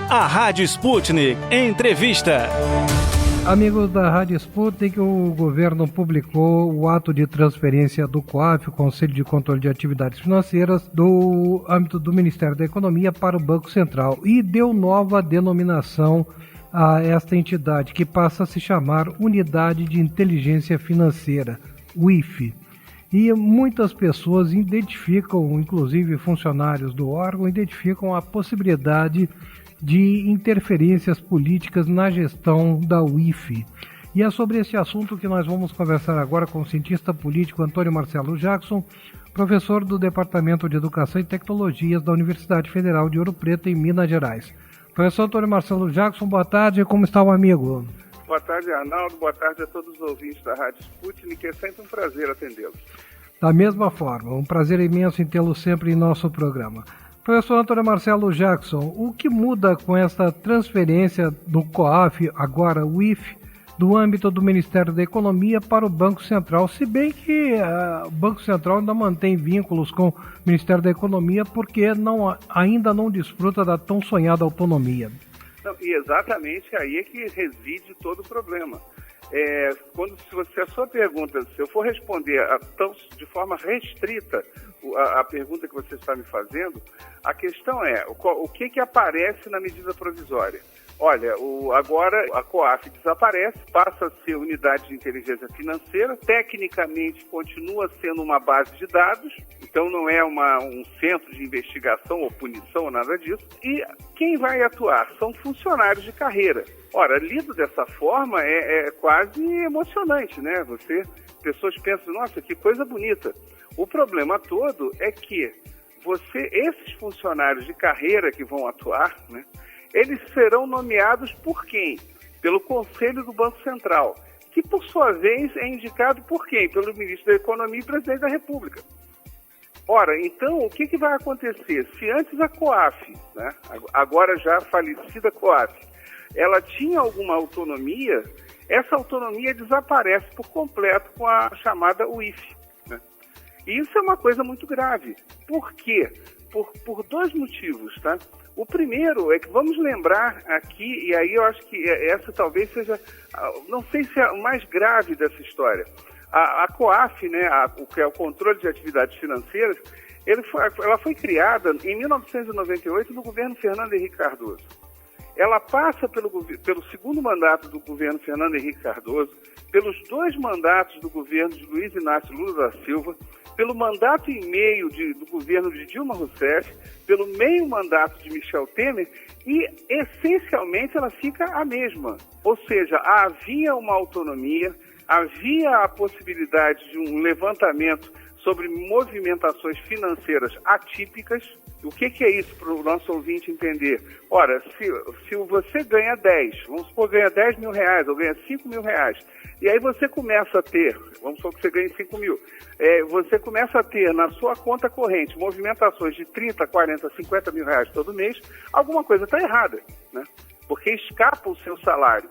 A Rádio Sputnik Entrevista. Amigos da Rádio Sputnik, o governo publicou o ato de transferência do COAF, o Conselho de Controle de Atividades Financeiras, do âmbito do Ministério da Economia para o Banco Central e deu nova denominação a esta entidade, que passa a se chamar Unidade de Inteligência Financeira, UIF. E muitas pessoas identificam, inclusive funcionários do órgão, identificam a possibilidade de interferências políticas na gestão da UIF. E é sobre esse assunto que nós vamos conversar agora com o cientista político Antônio Marcelo Jackson, professor do Departamento de Educação e Tecnologias da Universidade Federal de Ouro Preto, em Minas Gerais. Professor Antônio Marcelo Jackson, boa tarde, como está o amigo? Boa tarde, Arnaldo, boa tarde a todos os ouvintes da Rádio Sputnik, é sempre um prazer atendê-los. Da mesma forma, um prazer imenso em tê-lo sempre em nosso programa. Professor Antônio Marcelo Jackson, o que muda com esta transferência do COAF, agora o IF, do âmbito do Ministério da Economia para o Banco Central, se bem que o Banco Central ainda mantém vínculos com o Ministério da Economia porque ainda não desfruta da tão sonhada autonomia. Não, e exatamente aí é que reside todo o problema. Se a sua pergunta, se eu for responder de forma restrita a pergunta que você está me fazendo, a questão é o que aparece na medida provisória. Olha, agora a COAF desaparece, passa a ser unidade de inteligência financeira, tecnicamente continua sendo uma base de dados, então não é um centro de investigação ou punição ou nada disso, e quem vai atuar são funcionários de carreira. Ora, lido dessa forma é quase emocionante, né? Pessoas pensam, nossa, que coisa bonita. O problema todo é que esses funcionários de carreira que vão atuar, né? Eles serão nomeados por quem? Pelo Conselho do Banco Central, que por sua vez é indicado por quem? Pelo Ministro da Economia e Presidente da República. Ora, então, o que vai acontecer? Se antes a COAF, né, agora já falecida COAF, ela tinha alguma autonomia, essa autonomia desaparece por completo com a chamada UIF. Né? E isso é uma coisa muito grave. Por quê? Por dois motivos, tá? O primeiro é que vamos lembrar aqui, e aí eu acho que essa talvez seja, não sei se é o mais grave dessa história. A COAF, né, que é o Controle de Atividades Financeiras, ela foi criada em 1998 no governo Fernando Henrique Cardoso. Ela passa pelo segundo mandato do governo Fernando Henrique Cardoso, pelos 2 mandatos do governo de Luiz Inácio Lula da Silva, pelo mandato e meio do governo de Dilma Rousseff, pelo meio mandato de Michel Temer, e essencialmente ela fica a mesma. Ou seja, havia uma autonomia, havia a possibilidade de um levantamento sobre movimentações financeiras atípicas. O que é isso para o nosso ouvinte entender? Ora, se você ganha 10, vamos supor, ganha 10 mil reais ou ganha 5 mil reais, e aí você começa a ter, vamos supor que você ganhe 5 mil, você começa a ter na sua conta corrente movimentações de 30, 40, 50 mil reais todo mês, alguma coisa está errada, né? Porque escapa o seu salário.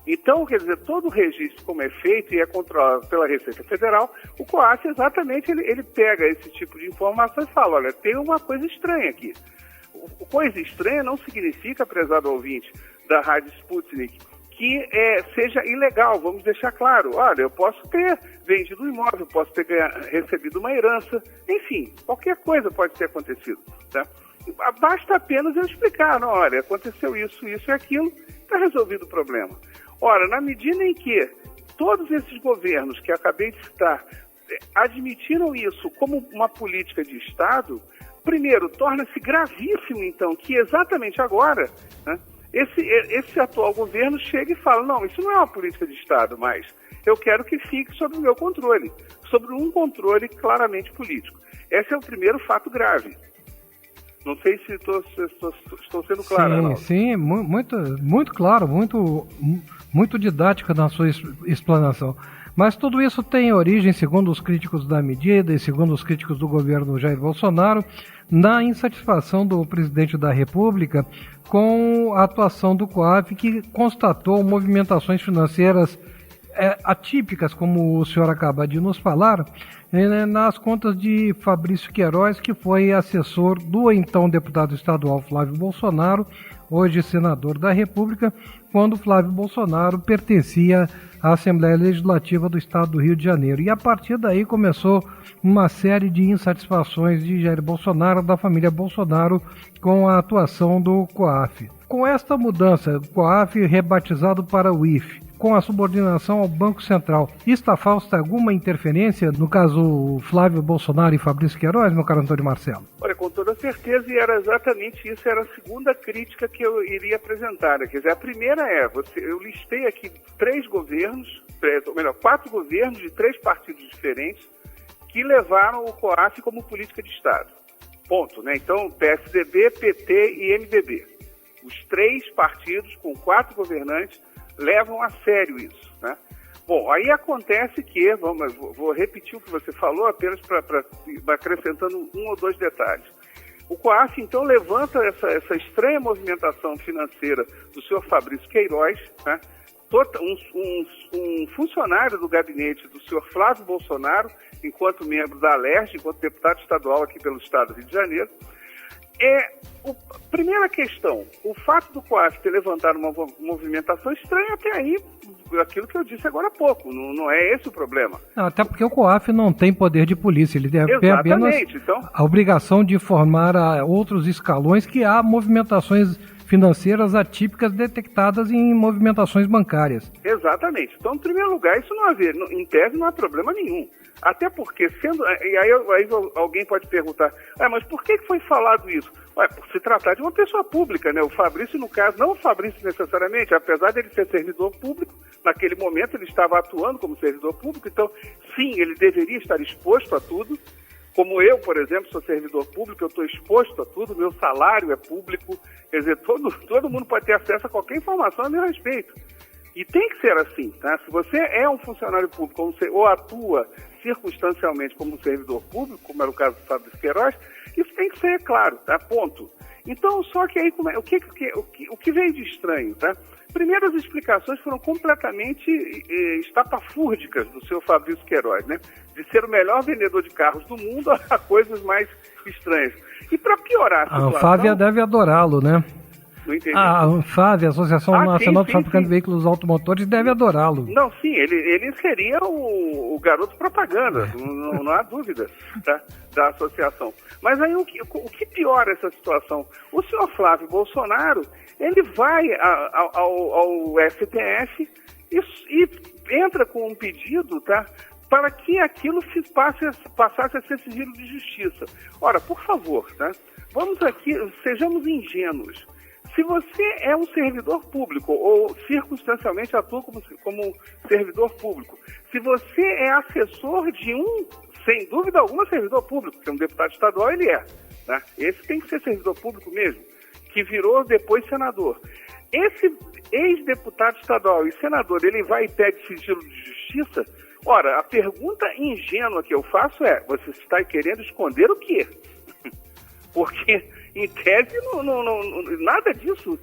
Então, quer dizer, todo o registro, como é feito e é controlado pela Receita Federal, o COAF exatamente ele pega esse tipo de informação e fala, olha, tem uma coisa estranha aqui. Coisa estranha não significa, prezado ouvinte da Rádio Sputnik, que seja ilegal, vamos deixar claro. Olha, eu posso ter vendido um imóvel, posso ter recebido uma herança, enfim, qualquer coisa pode ter acontecido, tá? Basta apenas eu explicar, não, olha, aconteceu isso e aquilo, está resolvido o problema. Ora, na medida em que todos esses governos que acabei de citar admitiram isso como uma política de Estado, primeiro, torna-se gravíssimo, então, que exatamente agora, né, esse atual governo chega e fala, não, isso não é uma política de Estado mais, eu quero que fique sob o meu controle, sobre um controle claramente político. Esse é o primeiro fato grave. Não sei se estou sendo claro, Arnaldo. Sim, muito claro, muito didática na sua explanação. Mas tudo isso tem origem, segundo os críticos da medida e segundo os críticos do governo Jair Bolsonaro, na insatisfação do presidente da República com a atuação do COAF, que constatou movimentações financeiras atípicas, como o senhor acaba de nos falar, nas contas de Fabrício Queiroz, que foi assessor do então deputado estadual Flávio Bolsonaro, hoje senador da República, quando Flávio Bolsonaro pertencia à Assembleia Legislativa do Estado do Rio de Janeiro. E a partir daí começou uma série de insatisfações de Jair Bolsonaro, da família Bolsonaro, com a atuação do COAF. Com esta mudança, o COAF rebatizado para o IFE, com a subordinação ao Banco Central, está falsa alguma interferência, no caso Flávio Bolsonaro e Fabrício Queiroz, meu caro Antônio Marcelo? Olha, com toda certeza, e era exatamente isso, era a segunda crítica que eu iria apresentar. Quer dizer, a primeira eu listei aqui 4 governos de 3 partidos diferentes que levaram o COAF como política de Estado. Ponto, né? Então, PSDB, PT e MDB. Os 3 partidos com 4 governantes levam a sério isso, né? Bom, aí acontece que, vou repetir o que você falou, apenas para acrescentando 1 ou 2 detalhes. O COAF, então, levanta essa estranha movimentação financeira do senhor Fabrício Queiroz, né? Um funcionário do gabinete do senhor Flávio Bolsonaro, enquanto membro da Alerj, enquanto deputado estadual aqui pelo Estado do Rio de Janeiro. Primeira questão, o fato do COAF ter levantado uma movimentação estranha até aí, aquilo que eu disse agora há pouco, não é esse o problema. Não, até porque o COAF não tem poder de polícia, ele tem apenas a obrigação de informar a outros escalões que há movimentações financeiras atípicas detectadas em movimentações bancárias. Exatamente. Então, em primeiro lugar, isso não haver, em tese não há problema nenhum. Até porque, e aí alguém pode perguntar, mas por que foi falado isso? Por se tratar de uma pessoa pública, né? O Fabrício, no caso, não o Fabrício necessariamente, apesar de ele ser servidor público, naquele momento ele estava atuando como servidor público, então, sim, ele deveria estar exposto a tudo. Como eu, por exemplo, sou servidor público, eu estou exposto a tudo, meu salário é público, quer dizer, todo mundo pode ter acesso a qualquer informação a meu respeito. E tem que ser assim, tá? Se você é um funcionário público ou atua circunstancialmente como um servidor público, como era o caso do Fabrício Queiroz, isso tem que ser claro, tá? Ponto. Então, só que aí, o que veio de estranho, tá? Primeiro, as explicações foram completamente estapafúrdicas do seu Fabrício Queiroz, né? De ser o melhor vendedor de carros do mundo a coisas mais estranhas. E para piorar a situação... A Anfávia deve adorá-lo, né? Não entendi. A Anfávia, a Associação Nacional dos Fabricantes de Veículos Automotores, deve adorá-lo. Não, sim, ele seria o garoto propaganda, não há dúvida, tá? Da associação. Mas aí o que piora essa situação? O senhor Flávio Bolsonaro, ele vai ao STF e entra com um pedido, tá? Para que aquilo passasse a ser sigilo de justiça. Ora, por favor, tá? Vamos aqui, sejamos ingênuos. Se você é um servidor público ou circunstancialmente atua como servidor público, se você é assessor de sem dúvida alguma, servidor público, que é um deputado estadual, ele é, né? Esse tem que ser servidor público mesmo, que virou depois senador. Esse ex-deputado estadual e senador, ele vai e pede sigilo de justiça? Ora, a pergunta ingênua que eu faço é, você está querendo esconder o quê? Porque, em tese, nada disso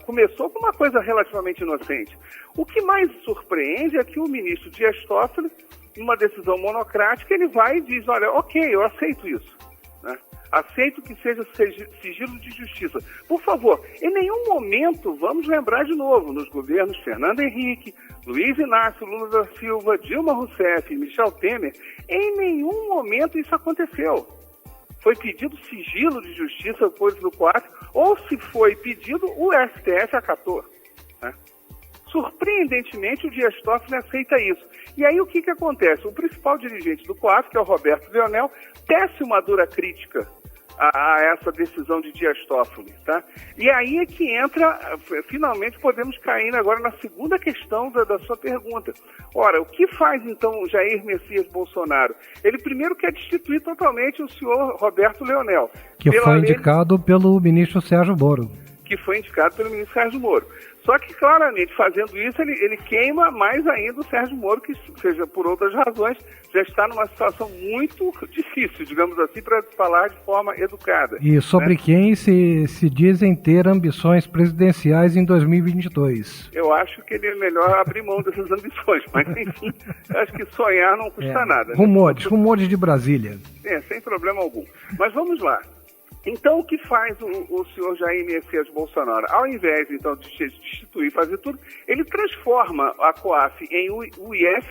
começou com uma coisa relativamente inocente. O que mais surpreende é que o ministro Dias Toffoli, numa decisão monocrática, ele vai e diz, olha, ok, eu aceito isso, né? Aceito que seja sigilo de justiça. Por favor, em nenhum momento, vamos lembrar de novo, nos governos Fernando Henrique, Luiz Inácio Lula da Silva, Dilma Rousseff e Michel Temer, em nenhum momento isso aconteceu. Foi pedido sigilo de justiça, coisa do COAF, ou se foi pedido, o STF acatou, né? Surpreendentemente, o Dias Toffoli aceita isso. E aí o que acontece? O principal dirigente do COAF, que é o Roberto Leonel, tece uma dura crítica a essa decisão de Dias Toffoli, tá? E aí é que entra, finalmente podemos cair agora na segunda questão da sua pergunta. Ora, o que faz então Jair Messias Bolsonaro? Ele primeiro quer destituir totalmente o senhor Roberto Leonel. Que foi indicado pelo ministro Sérgio Moro. que foi indicado pelo ministro Sérgio Moro. Só que, claramente, fazendo isso, ele queima mais ainda o Sérgio Moro, que, seja por outras razões, já está numa situação muito difícil, digamos assim, para falar de forma educada. E sobre quem se dizem ter ambições presidenciais em 2022. Eu acho que ele é melhor abrir mão dessas ambições, mas, enfim, eu acho que sonhar não custa nada. Rumores de Brasília. Sem problema algum. Mas vamos lá. Então, o que faz o senhor Jair Messias Bolsonaro? Ao invés, então, de destituir, fazer tudo, ele transforma a COAF em UIF,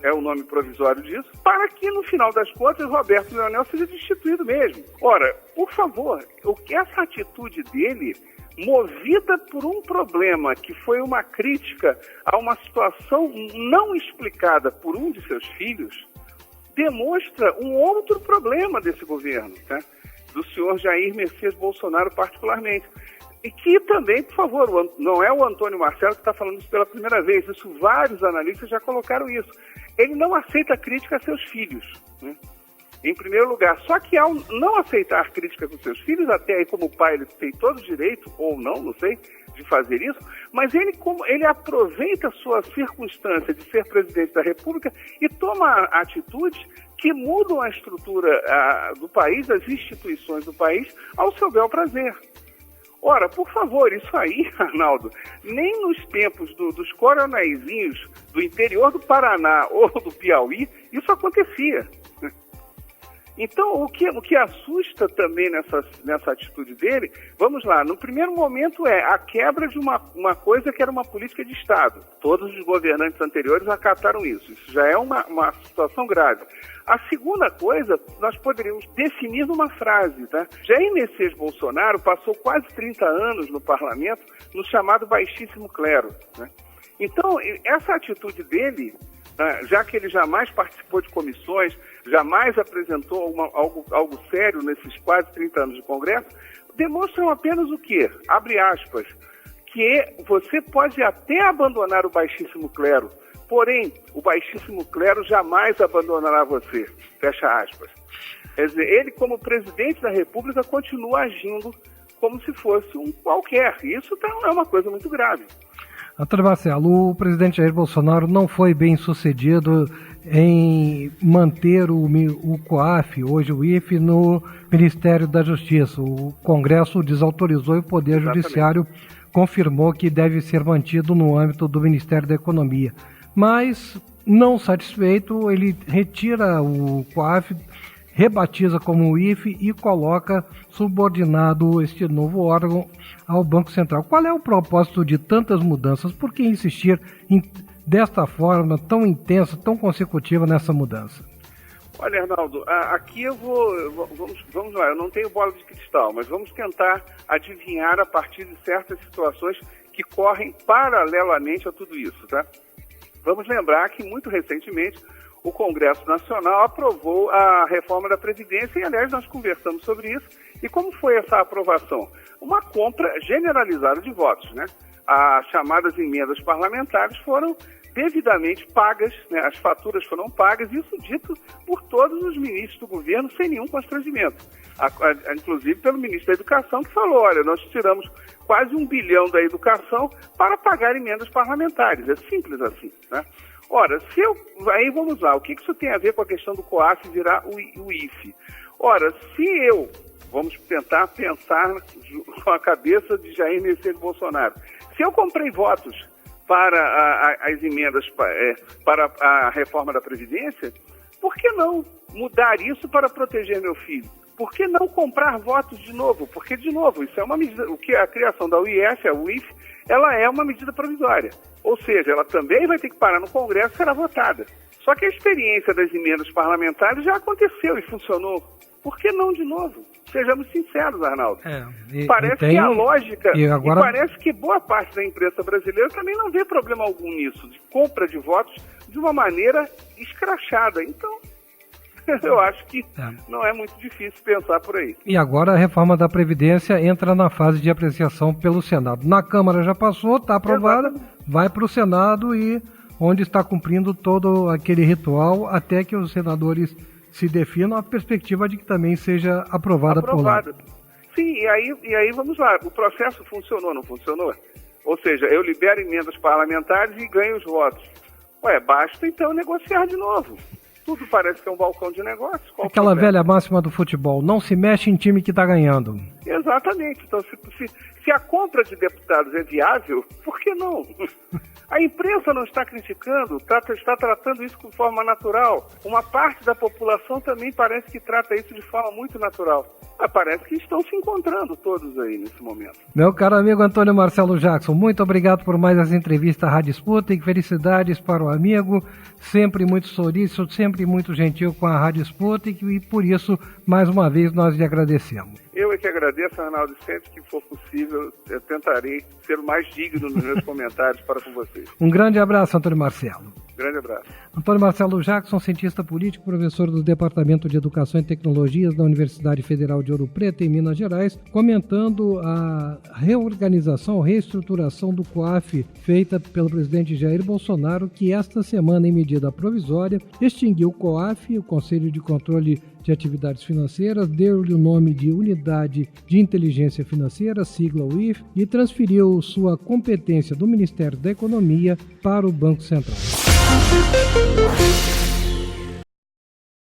é o nome provisório disso, para que, no final das contas, Roberto Leonel seja destituído mesmo. Ora, por favor, essa atitude dele, movida por um problema que foi uma crítica a uma situação não explicada por um de seus filhos, demonstra um outro problema desse governo, tá? Do senhor Jair Messias Bolsonaro particularmente. E que também, por favor, não é o Antônio Marcelo que está falando isso pela primeira vez, isso vários analistas já colocaram isso. Ele não aceita crítica a seus filhos, né? Em primeiro lugar. Só que ao não aceitar crítica com seus filhos, até aí como pai ele tem todo o direito, ou não sei, de fazer isso, mas ele aproveita a sua circunstância de ser presidente da República e toma atitudes que mudam a estrutura do país, as instituições do país, ao seu bel prazer. Ora, por favor, isso aí, Arnaldo, nem nos tempos dos coronéisinhos do interior do Paraná ou do Piauí, isso acontecia. Então, o que assusta também nessa atitude dele, vamos lá, no primeiro momento é a quebra de uma coisa que era uma política de Estado. Todos os governantes anteriores acataram isso. Isso já é uma situação grave. A segunda coisa, nós poderíamos definir numa frase, tá? Jair Messias Bolsonaro passou quase 30 anos no parlamento no chamado baixíssimo clero, né? Então, essa atitude dele, já que ele jamais participou de comissões, jamais apresentou algo sério nesses quase 30 anos de Congresso, demonstram apenas o quê? Abre aspas, que você pode até abandonar o baixíssimo clero, porém, o baixíssimo clero jamais abandonará você, fecha aspas. Quer dizer, ele como presidente da República continua agindo como se fosse um qualquer. Isso é uma coisa muito grave. Antônio Marcelo, o presidente Jair Bolsonaro não foi bem sucedido em manter o COAF, hoje o IFE, no Ministério da Justiça. O Congresso desautorizou e o Poder Judiciário confirmou que deve ser mantido no âmbito do Ministério da Economia. Mas, não satisfeito, ele retira o COAF, rebatiza como o IFE e coloca subordinado este novo órgão ao Banco Central. Qual é o propósito de tantas mudanças? Por que insistir desta forma tão intensa, tão consecutiva nessa mudança? Olha, Arnaldo, aqui vamos lá, eu não tenho bola de cristal, mas vamos tentar adivinhar a partir de certas situações que correm paralelamente a tudo isso, tá? Vamos lembrar que, muito recentemente, o Congresso Nacional aprovou a reforma da Previdência e, aliás, nós conversamos sobre isso. E como foi essa aprovação? Uma compra generalizada de votos, né? As chamadas emendas parlamentares foram devidamente pagas, né? As faturas foram pagas, isso dito por todos os ministros do governo sem nenhum constrangimento. Inclusive pelo ministro da Educação, que falou, olha, nós tiramos quase 1 bilhão da educação para pagar emendas parlamentares. É simples assim, né? Ora, aí vamos lá, o que isso tem a ver com a questão do COAF virar o IFE? Ora, vamos tentar pensar com a cabeça de Jair Messias Bolsonaro. Se eu comprei votos para as emendas para a reforma da Previdência, por que não mudar isso para proteger meu filho? Por que não comprar votos de novo? Porque, de novo, isso é uma medida, o que a criação da UIF, a UIF, ela é uma medida provisória. Ou seja, ela também vai ter que parar no Congresso e será votada. Só que a experiência das emendas parlamentares já aconteceu e funcionou. Por que não de novo? Sejamos sinceros, Arnaldo. Parece que a lógica, e parece que boa parte da imprensa brasileira também não vê problema algum nisso, de compra de votos de uma maneira escrachada. Então, eu acho que não é muito difícil pensar por aí. E agora a reforma da Previdência entra na fase de apreciação pelo Senado. Na Câmara já passou, está aprovada, vai para o Senado e onde está cumprindo todo aquele ritual até que os senadores se definam a perspectiva de que também seja aprovada por lá. Sim, e aí vamos lá, o processo funcionou, não funcionou? Ou seja, eu libero emendas parlamentares e ganho os votos. Basta então negociar de novo. Tudo parece que é um balcão de negócios. Aquela velha máxima do futebol, não se mexe em time que está ganhando. Exatamente. Então, se a compra de deputados é viável, por que não? A imprensa não está criticando, está tratando isso de forma natural. Uma parte da população também parece que trata isso de forma muito natural. Parece que estão se encontrando todos aí nesse momento. Meu caro amigo Antônio Marcelo Jackson, muito obrigado por mais essa entrevista à Rádio Sputnik. Felicidades para o amigo, sempre muito solícito, sempre muito gentil com a Rádio Sputnik e por isso, mais uma vez, nós lhe agradecemos. Eu é que agradeço, Arnaldo, sempre que for possível, eu tentarei ser o mais digno nos meus comentários para com vocês. Um grande abraço, Antônio Marcelo. Grande abraço. Antônio Marcelo Jackson, cientista político, professor do Departamento de Educação e Tecnologias da Universidade Federal de Ouro Preto, em Minas Gerais, comentando a reorganização, reestruturação do COAF feita pelo presidente Jair Bolsonaro, que esta semana, em medida provisória, extinguiu o COAF, o Conselho de Controle de Atividades Financeiras, deu-lhe o nome de Unidade de Inteligência Financeira, sigla UIF, e transferiu sua competência do Ministério da Economia para o Banco Central.